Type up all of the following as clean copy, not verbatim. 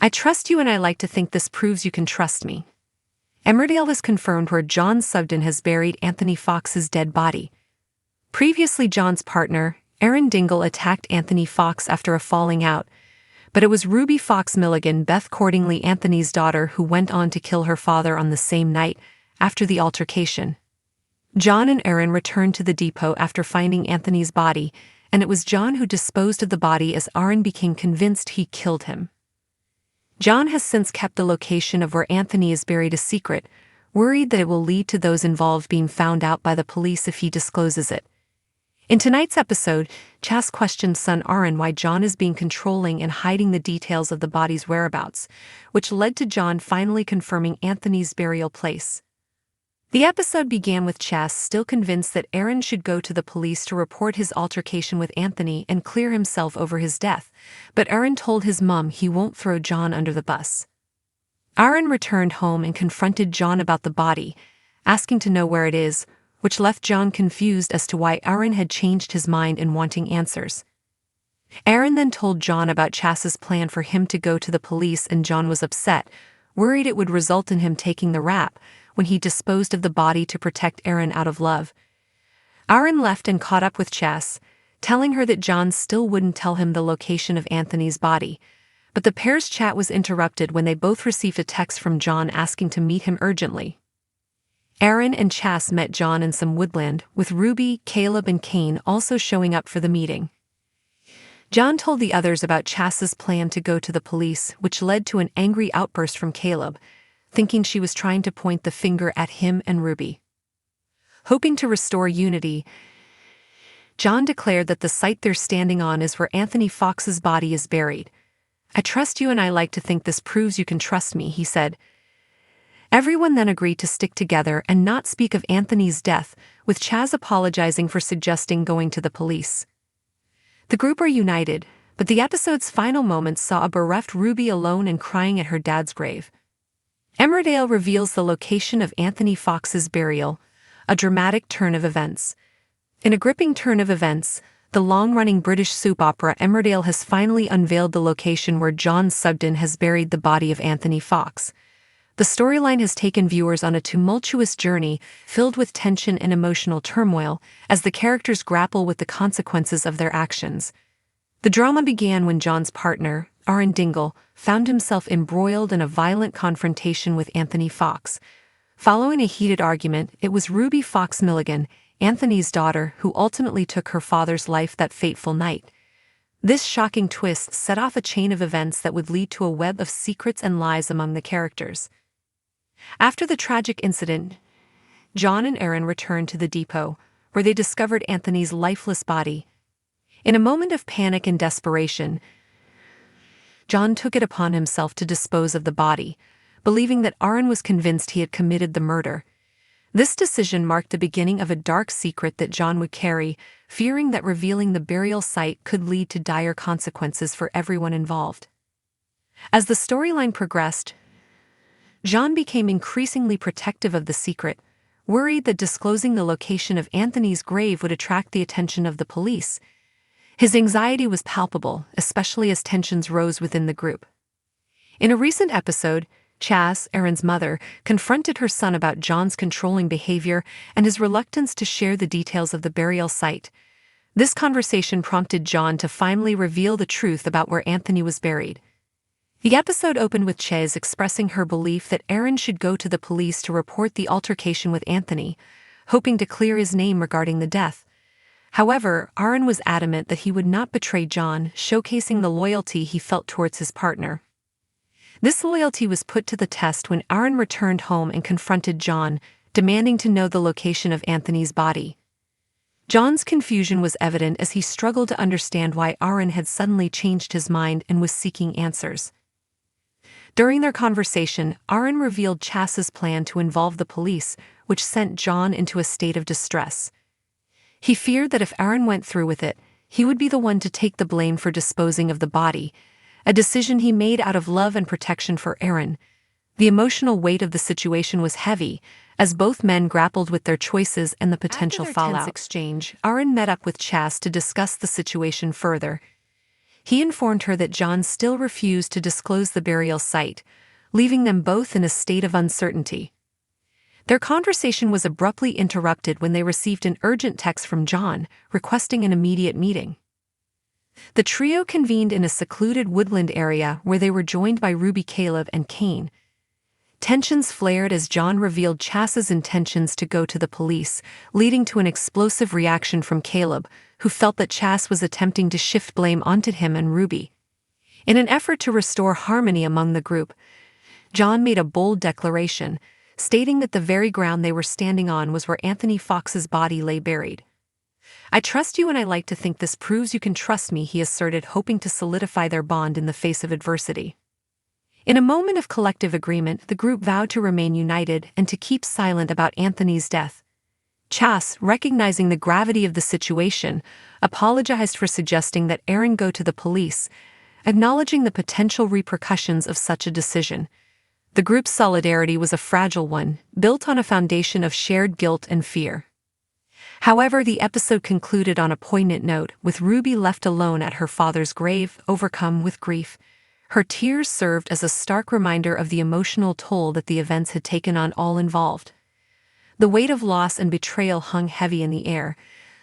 I trust you and I like to think this proves you can trust me. Emmerdale has confirmed where John Sugden has buried Anthony Fox's dead body. Previously, John's partner, Aaron Dingle, attacked Anthony Fox after a falling out, but it was Ruby Fox Milligan, Beth Cordingley, Anthony's daughter, who went on to kill her father on the same night after the altercation. John and Aaron returned to the depot after finding Anthony's body, and it was John who disposed of the body as Aaron became convinced he killed him. John has since kept the location of where Anthony is buried a secret, worried that it will lead to those involved being found out by the police if he discloses it. In tonight's episode, Chas questions son Aaron why John is being controlling and hiding the details of the body's whereabouts, which led to John finally confirming Anthony's burial place. The episode began with Chas still convinced that Aaron should go to the police to report his altercation with Anthony and clear himself over his death, but Aaron told his mum he won't throw John under the bus. Aaron returned home and confronted John about the body, asking to know where it is, which left John confused as to why Aaron had changed his mind in wanting answers. Aaron then told John about Chas's plan for him to go to the police, and John was upset, worried it would result in him taking the rap when he disposed of the body to protect Aaron out of love. Aaron left and caught up with Chas, telling her that John still wouldn't tell him the location of Anthony's body, but the pair's chat was interrupted when they both received a text from John asking to meet him urgently. Aaron and Chas met John in some woodland, with Ruby, Caleb, and Kane also showing up for the meeting. John told the others about Chas's plan to go to the police, which led to an angry outburst from Caleb, thinking she was trying to point the finger at him and Ruby. Hoping to restore unity, John declared that the site they're standing on is where Anthony Fox's body is buried. I trust you and I like to think this proves you can trust me, he said. Everyone then agreed to stick together and not speak of Anthony's death, with Chas apologizing for suggesting going to the police. The group are united, but the episode's final moments saw a bereft Ruby alone and crying at her dad's grave. Emmerdale reveals the location of Anthony Fox's burial, a dramatic turn of events. In a gripping turn of events, the long-running British soap opera Emmerdale has finally unveiled the location where John Sugden has buried the body of Anthony Fox. The storyline has taken viewers on a tumultuous journey filled with tension and emotional turmoil as the characters grapple with the consequences of their actions. The drama began when John's partner, Aaron Dingle, found himself embroiled in a violent confrontation with Anthony Fox. Following a heated argument, it was Ruby Fox Milligan, Anthony's daughter, who ultimately took her father's life that fateful night. This shocking twist set off a chain of events that would lead to a web of secrets and lies among the characters. After the tragic incident, John and Aaron returned to the depot, where they discovered Anthony's lifeless body. In a moment of panic and desperation, John took it upon himself to dispose of the body, believing that Aaron was convinced he had committed the murder. This decision marked the beginning of a dark secret that John would carry, fearing that revealing the burial site could lead to dire consequences for everyone involved. As the storyline progressed, John became increasingly protective of the secret, worried that disclosing the location of Anthony's grave would attract the attention of the police. His anxiety was palpable, especially as tensions rose within the group. In a recent episode, Chas, Aaron's mother, confronted her son about John's controlling behavior and his reluctance to share the details of the burial site. This conversation prompted John to finally reveal the truth about where Anthony was buried. The episode opened with Chas expressing her belief that Aaron should go to the police to report the altercation with Anthony, hoping to clear his name regarding the death. However, Aaron was adamant that he would not betray John, showcasing the loyalty he felt towards his partner. This loyalty was put to the test when Aaron returned home and confronted John, demanding to know the location of Anthony's body. John's confusion was evident as he struggled to understand why Aaron had suddenly changed his mind and was seeking answers. During their conversation, Aaron revealed Chas's plan to involve the police, which sent John into a state of distress. He feared that if Aaron went through with it, he would be the one to take the blame for disposing of the body, a decision he made out of love and protection for Aaron. The emotional weight of the situation was heavy, as both men grappled with their choices and the potential fallout. After their tense exchange, Aaron met up with Chas to discuss the situation further. He informed her that John still refused to disclose the burial site, leaving them both in a state of uncertainty. Their conversation was abruptly interrupted when they received an urgent text from John, requesting an immediate meeting. The trio convened in a secluded woodland area where they were joined by Ruby, Caleb, and Cain. Tensions flared as John revealed Chas's intentions to go to the police, leading to an explosive reaction from Caleb, who felt that Chas was attempting to shift blame onto him and Ruby. In an effort to restore harmony among the group, John made a bold declaration, stating that the very ground they were standing on was where Anthony Fox's body lay buried. "I trust you, and I like to think this proves you can trust me," he asserted, hoping to solidify their bond in the face of adversity. In a moment of collective agreement, the group vowed to remain united and to keep silent about Anthony's death. Chas, recognizing the gravity of the situation, apologized for suggesting that Aaron go to the police, acknowledging the potential repercussions of such a decision. The group's solidarity was a fragile one, built on a foundation of shared guilt and fear. However, the episode concluded on a poignant note, with Ruby left alone at her father's grave, overcome with grief. Her tears served as a stark reminder of the emotional toll that the events had taken on all involved. The weight of loss and betrayal hung heavy in the air,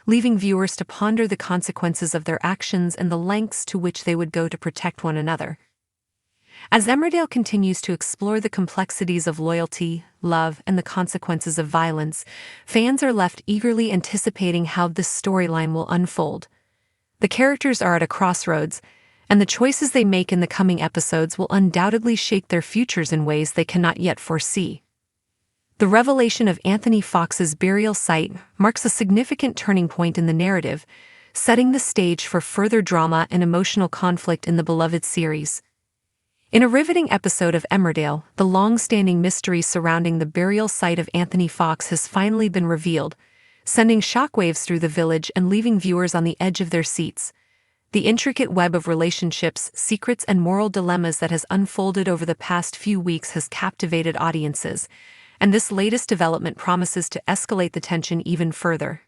leaving viewers to ponder the consequences of their actions and the lengths to which they would go to protect one another. As Emmerdale continues to explore the complexities of loyalty, love, and the consequences of violence, fans are left eagerly anticipating how this storyline will unfold. The characters are at a crossroads, and the choices they make in the coming episodes will undoubtedly shape their futures in ways they cannot yet foresee. The revelation of Anthony Fox's burial site marks a significant turning point in the narrative, setting the stage for further drama and emotional conflict in the beloved series. In a riveting episode of Emmerdale, the long-standing mystery surrounding the burial site of Anthony Fox has finally been revealed, sending shockwaves through the village and leaving viewers on the edge of their seats. The intricate web of relationships, secrets, and moral dilemmas that has unfolded over the past few weeks has captivated audiences, and this latest development promises to escalate the tension even further.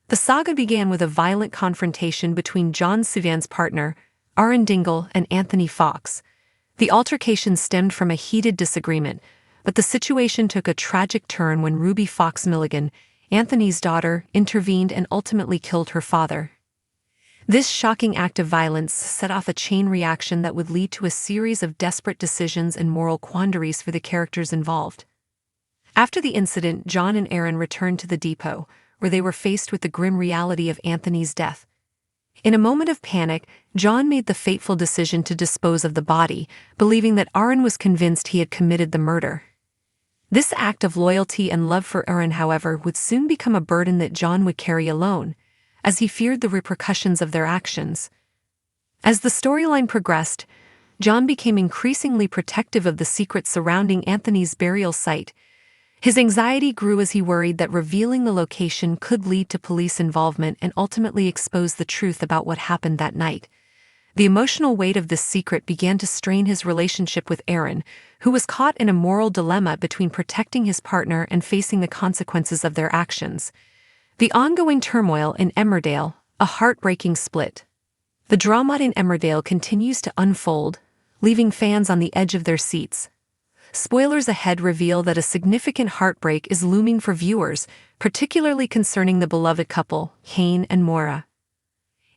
The saga began with a violent confrontation between John Suvan's partner, Aaron Dingle, and Anthony Fox. The altercation stemmed from a heated disagreement, but the situation took a tragic turn when Ruby Fox Milligan, Anthony's daughter, intervened and ultimately killed her father. This shocking act of violence set off a chain reaction that would lead to a series of desperate decisions and moral quandaries for the characters involved. After the incident, John and Aaron returned to the depot, where they were faced with the grim reality of Anthony's death. In a moment of panic, John made the fateful decision to dispose of the body, believing that Aaron was convinced he had committed the murder. This act of loyalty and love for Aaron, however, would soon become a burden that John would carry alone, as he feared the repercussions of their actions. As the storyline progressed, John became increasingly protective of the secrets surrounding Anthony's burial site. His anxiety grew as he worried that revealing the location could lead to police involvement and ultimately expose the truth about what happened that night. The emotional weight of this secret began to strain his relationship with Aaron, who was caught in a moral dilemma between protecting his partner and facing the consequences of their actions. The ongoing turmoil in Emmerdale, a heartbreaking split. The drama in Emmerdale continues to unfold, leaving fans on the edge of their seats. Spoilers ahead reveal that a significant heartbreak is looming for viewers, particularly concerning the beloved couple, Cain and Maura.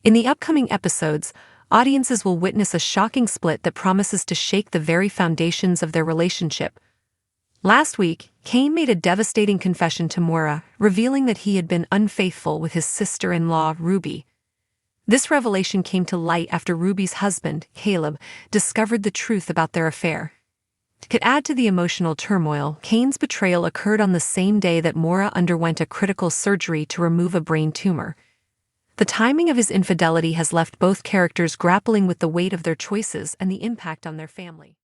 In the upcoming episodes, audiences will witness a shocking split that promises to shake the very foundations of their relationship. Last week, Cain made a devastating confession to Maura, revealing that he had been unfaithful with his sister-in-law, Ruby. This revelation came to light after Ruby's husband, Caleb, discovered the truth about their affair. To add to the emotional turmoil, Cain's betrayal occurred on the same day that Maura underwent a critical surgery to remove a brain tumor. The timing of his infidelity has left both characters grappling with the weight of their choices and the impact on their family.